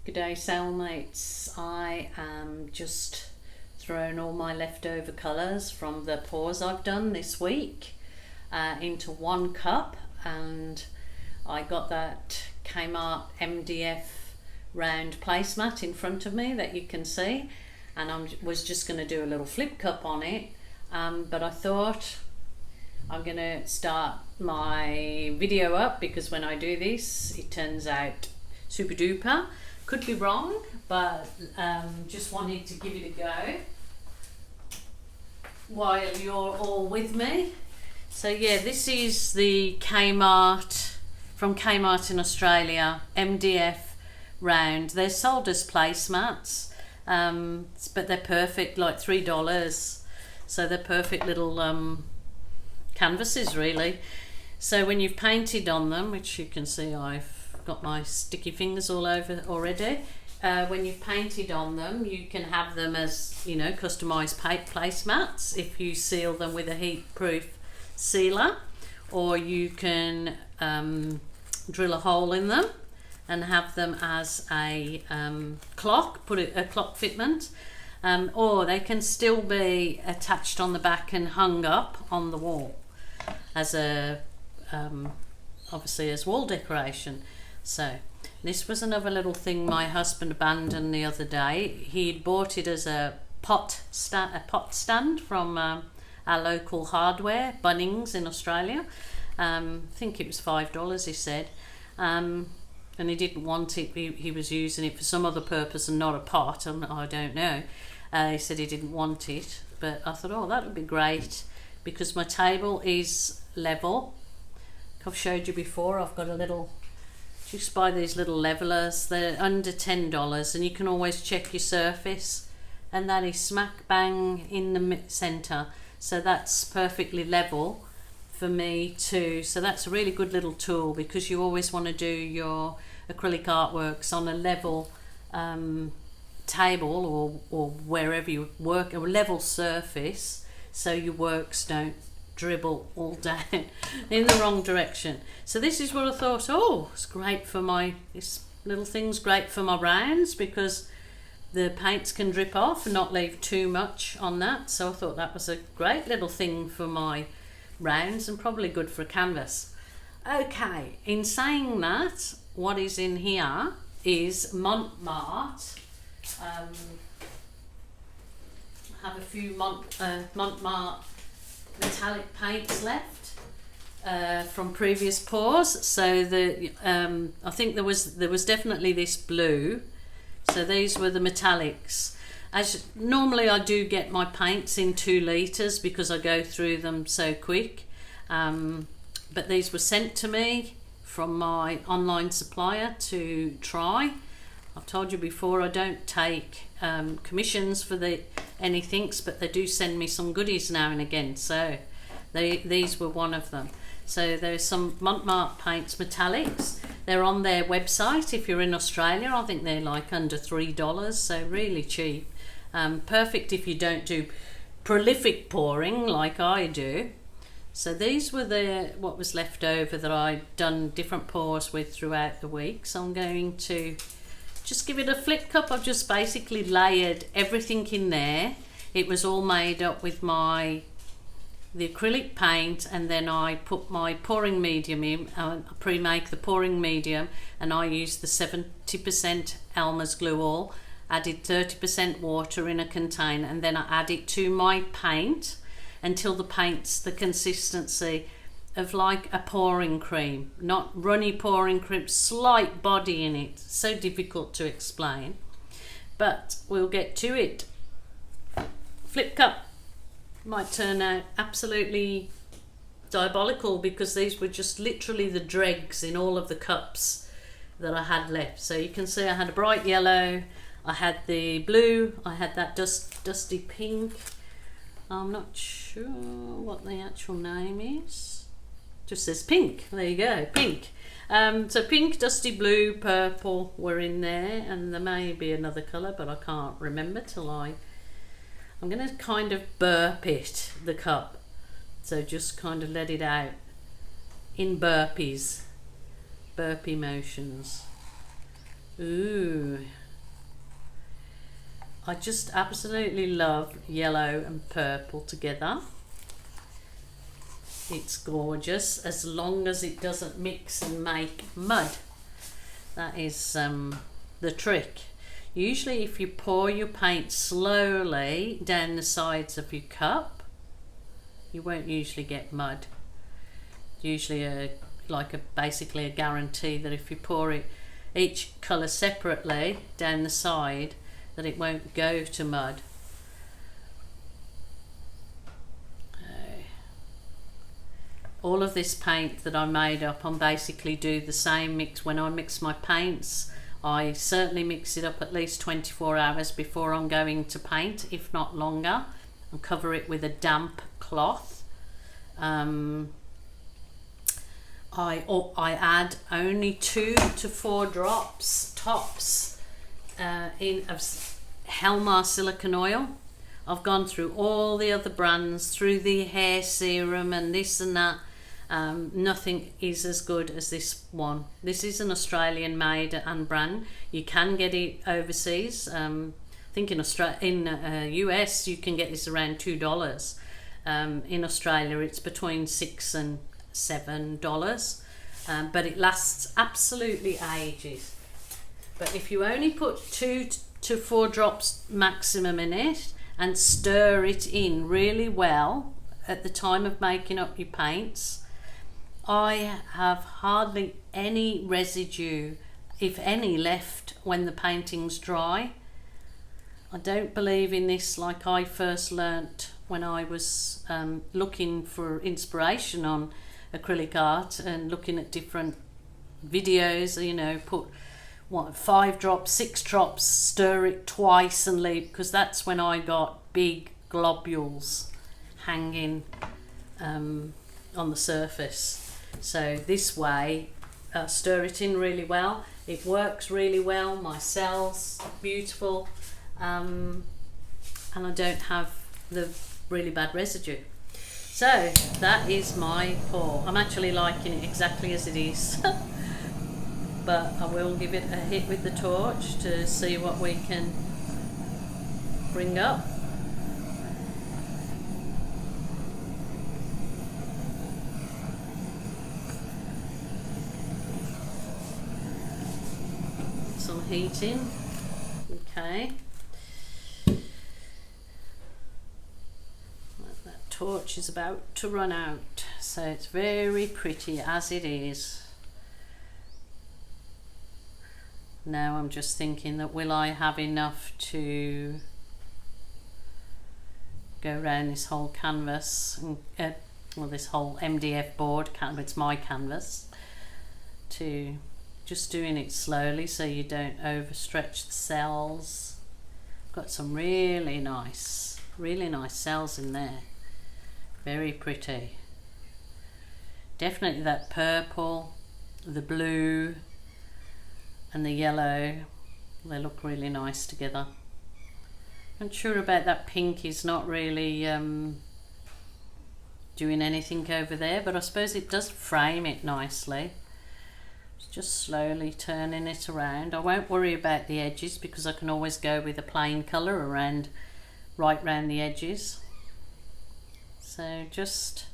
G'day cellmates, I am just throwing all my leftover colours from the pours I've done this week into one cup, and I got that Kmart MDF round placemat in front of me that you can see, and I was just going to do a little flip cup on it, but I thought I'm going to start my video up because when I do this it turns out super duper. Could be wrong, but just wanted to give it a go while you're all with me. So yeah, this is the Kmart, from Kmart in Australia, MDF round. They're sold as placemats, but they're perfect, like $3. So they're perfect little canvases really. So when you've painted on them, which you can see I've got my sticky fingers all over already, when you've painted on them you can have them as, you know, customized placemats if you seal them with a heat proof sealer, or you can drill a hole in them and have them as a clock, put a clock fitment, or they can still be attached on the back and hung up on the wall as a obviously as wall decoration. So this was another little thing my husband abandoned the other day. He'd bought it as a pot stand from our local hardware, Bunnings in Australia. I think it was $5 he said, and he didn't want it. He was using it for some other purpose and not a pot, and I don't know. He said he didn't want it, but I thought, oh, that would be great because my table is level. I've showed you before, I've got a little, just buy these little levelers, they're under $10 and you can always check your surface, and that is smack bang in the center, so that's perfectly level for me too. So that's a really good little tool because you always want to do your acrylic artworks on a level table or wherever you work, a level surface, so your works don't dribble all down in the wrong direction. So this is what I thought, oh, it's great for this little thing's great for my rounds because the paints can drip off and not leave too much on that. So I thought that was a great little thing for my rounds and probably good for a canvas. Okay, in saying that, what is in here is Mont. I have a few Mont metallic paints left from previous pours. So I think there was definitely this blue. So these were the metallics. As normally I do get my paints in 2 litres because I go through them so quick, but these were sent to me from my online supplier to try. I've told you before I don't take commissions for anything, but they do send me some goodies now and again, so these were one of them. So there's some Mont paints metallics. They're on their website if you're in Australia. I think they're like under $3, so really cheap. Perfect if you don't do prolific pouring like I do. So these were what was left over that I'd done different pours with throughout the week. So I'm going to just give it a flip cup. I've just basically layered everything in there. It was all made up with the acrylic paint, and then I put my pouring medium in. I pre-make the pouring medium, and I used the 70% Elmer's glue all, added 30% water in a container, and then I add it to my paint until the paint's the consistency of like a pouring cream, not runny pouring cream, slight body in it. So difficult to explain, but we'll get to it. Flip cup might turn out absolutely diabolical because these were just literally the dregs in all of the cups that I had left. So you can see I had a bright yellow, I had the blue, I had that dusty pink. I'm not sure what the actual name is. Just says pink. There you go, pink. So pink, dusty blue, purple were in there, and there may be another colour, but I can't remember till I'm going to kind of burp it, the cup. So just kind of let it out. in burpee motions. Ooh, I just absolutely love yellow and purple together. It's gorgeous as long as it doesn't mix and make mud. That is the trick. Usually if you pour your paint slowly down the sides of your cup, you won't usually get mud. Usually basically a guarantee that if you pour it each colour separately down the side, that it won't go to mud. All of this paint that I made up, I'm basically do the same mix. When I mix my paints, I certainly mix it up at least 24 hours before I'm going to paint, if not longer, and cover it with a damp cloth. I add only 2 to 4 drops tops in of Helmar silicone oil. I've gone through all the other brands, through the hair serum and this and that. Nothing is as good as this one. This is an Australian made and brand. You can get it overseas. I think in US you can get this around $2. In Australia it's between $6 and $7, but it lasts absolutely ages. But if you only put 2 to 4 drops maximum in it and stir it in really well at the time of making up your paints, I have hardly any residue, if any, left when the painting's dry. I don't believe in this like I first learnt when I was looking for inspiration on acrylic art and looking at different videos, you know, put 5 drops, 6 drops, stir it twice and leave, because that's when I got big globules hanging on the surface. So this way, stir it in really well. It works really well. My cells beautiful, and I don't have the really bad residue. So that is my pour. I'm actually liking it exactly as it is. But I will give it a hit with the torch to see what we can bring up. Some heating. Okay. That torch is about to run out, so it's very pretty as it is. Now I'm just thinking that will I have enough to go around this whole canvas, and well, this whole MDF board, it's my canvas, to just doing it slowly so you don't overstretch the cells. Got some really nice cells in there, very pretty. Definitely that purple, the blue and the yellow, they look really nice together. I'm sure about that pink is not really doing anything over there, but I suppose it does frame it nicely. Just slowly turning it around. I won't worry about the edges because I can always go with a plain colour around, right round the edges. So just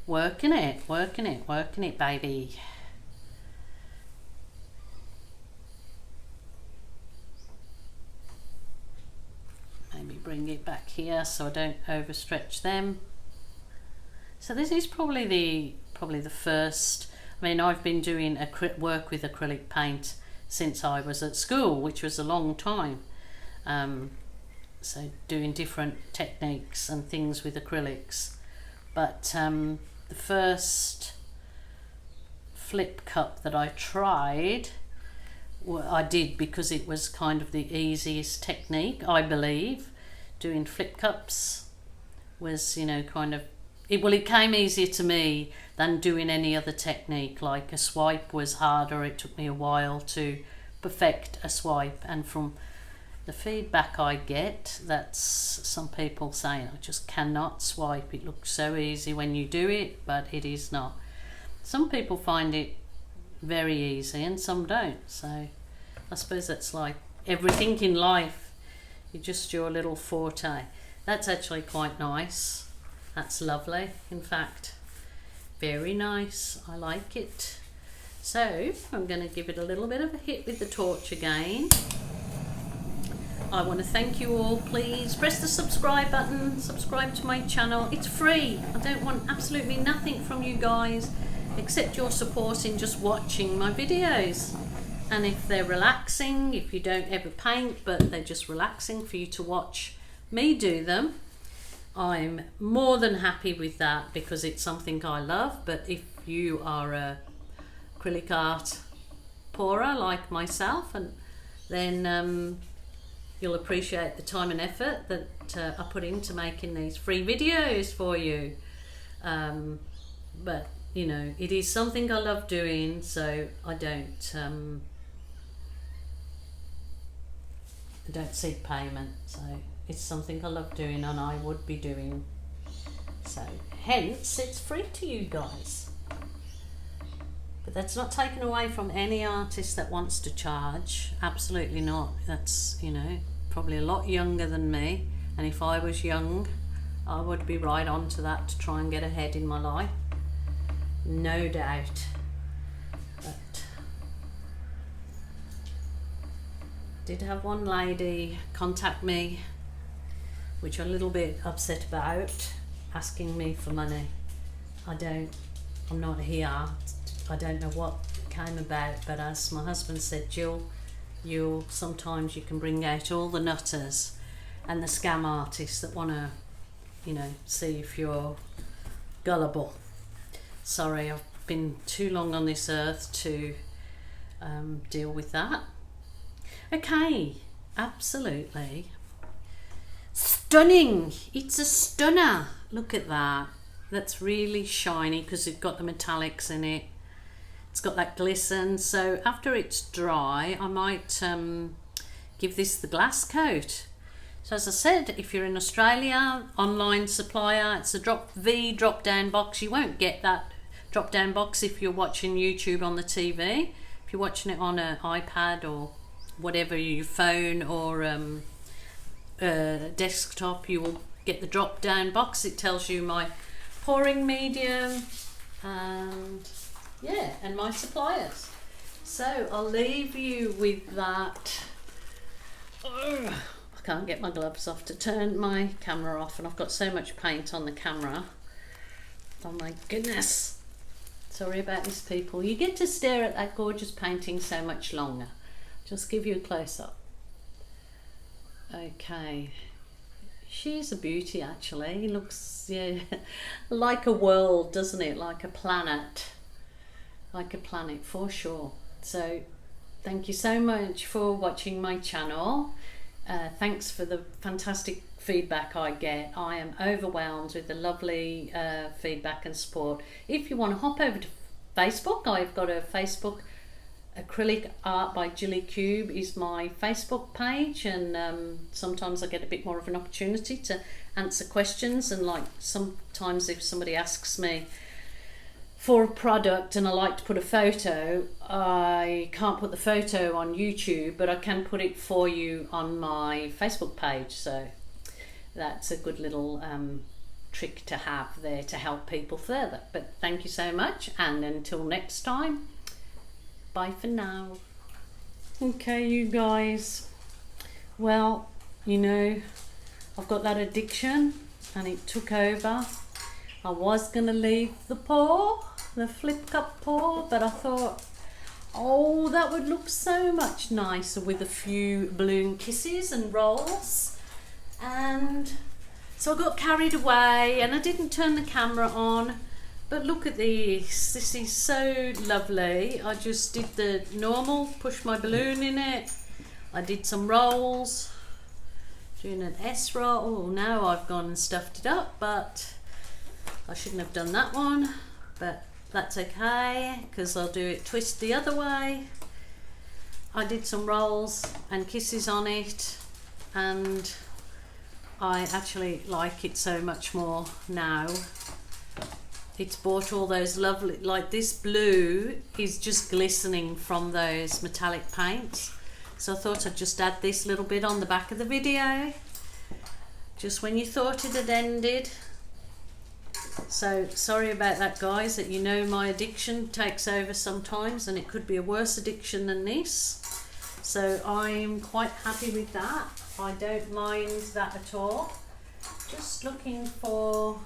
working it, baby. Maybe bring it back here so I don't overstretch them. So this is probably the first. I mean, I've been doing work with acrylic paint since I was at school, which was a long time. So doing different techniques and things with acrylics. But the first flip cup that I tried, I did because it was kind of the easiest technique, I believe. Doing flip cups was, you know, kind of, it came easier to me than doing any other technique. Like a swipe was harder. It took me a while to perfect a swipe, and from the feedback I get, that's some people saying I just cannot swipe. It looks so easy when you do it, but it is not. some people find it very easy and some don't, so I suppose that's like everything in life, you just your little forte. That's actually quite nice. That's lovely, in fact, very nice. I like it. So I'm going to give it a little bit of a hit with the torch again. I want to thank you all. Please press the subscribe button, subscribe to my channel. It's free. I don't want absolutely nothing from you guys except your support in just watching my videos. And if they're relaxing, if you don't ever paint but they're just relaxing for you to watch me do them, I'm more than happy with that, because it's something I love. But if you are a acrylic art pourer like myself, and then you'll appreciate the time and effort that I put into making these free videos for you. But you know, it is something I love doing, so I don't seek payment. So it's something I love doing and I would be doing, so hence it's free to you guys. But that's not taken away from any artist that wants to charge, absolutely not. That's, you know, probably a lot younger than me, and if I was young I would be right on to that to try and get ahead in my life, no doubt. But did have one lady contact me, which I'm a little bit upset about, asking me for money. I'm not here, I don't know what came about, but as my husband said, Jill, sometimes you can bring out all the nutters and the scam artists that want to, you know, see if you're gullible. Sorry, I've been too long on this earth to deal with that. Okay, absolutely stunning. It's a stunner. Look at that. That's really shiny because it's got the metallics in it. It's got that glisten. So after it's dry, I might give this the glass coat. So as I said, if you're in Australia, online supplier, it's a drop down box. You won't get that drop down box if you're watching YouTube on the TV. If you're watching it on an iPad or whatever, your phone or desktop, you will get the drop down box. It tells you my pouring medium and yeah, and my suppliers. So I'll leave you with that. Ugh, I can't get my gloves off to turn my camera off, and I've got so much paint on the camera. Oh my goodness. Sorry about this, people. You get to stare at that gorgeous painting so much longer. Just give you a close-up. Okay. She's a beauty, actually. It looks, yeah, like a world, doesn't it? Like a planet. Like a planet, for sure. So, thank you so much for watching my channel. Thanks for the fantastic feedback I get. I am overwhelmed with the lovely feedback and support. If you want to hop over to Facebook, I've got a Facebook, Acrylic Art by Jilly Cube is my Facebook page, and sometimes I get a bit more of an opportunity to answer questions, and like sometimes if somebody asks me for a product and I like to put a photo, I can't put the photo on YouTube, but I can put it for you on my Facebook page. So that's a good little trick to have there to help people further. But thank you so much, and until next time, bye for now. Okay, you guys, well, you know, I've got that addiction and it took over. I was gonna leave the pour, the flip cup pour, but I thought, oh, that would look so much nicer with a few balloon kisses and rolls. And so I got carried away and I didn't turn the camera on. But look at this, this is so lovely. I just did the normal, pushed my balloon in it. I did some rolls, doing an S roll. Oh, now I've gone and stuffed it up, but I shouldn't have done that one, but that's okay, because I'll do it twist the other way. I did some rolls and kisses on it, and I actually like it so much more now. it's brought all those lovely, like this blue is just glistening from those metallic paints. So I thought I'd just add this little bit on the back of the video, just when you thought it had ended. So sorry about that, guys, that you know my addiction takes over sometimes, and it could be a worse addiction than this. So I'm quite happy with that. I don't mind that at all. Just looking for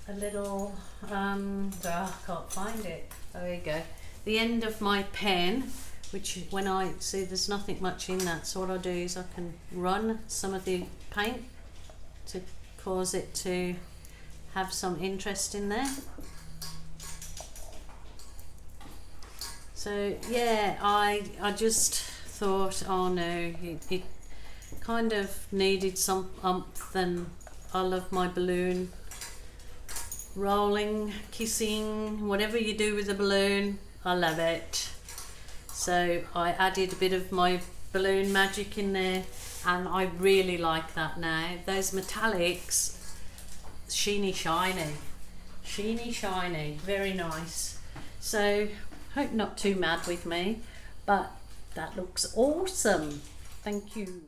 a little, I can't find it. There you go. The end of my pen, which when I see there's nothing much in that, so what I do is I can run some of the paint to cause it to have some interest in there. So yeah, I just thought, oh no, it kind of needed some umph, and I love my balloon. Rolling, kissing, whatever you do with a balloon, I love it. So I added a bit of my balloon magic in there, and I really like that now. Those metallics, sheeny shiny, very nice. So hope not too mad with me, but that looks awesome. Thank you.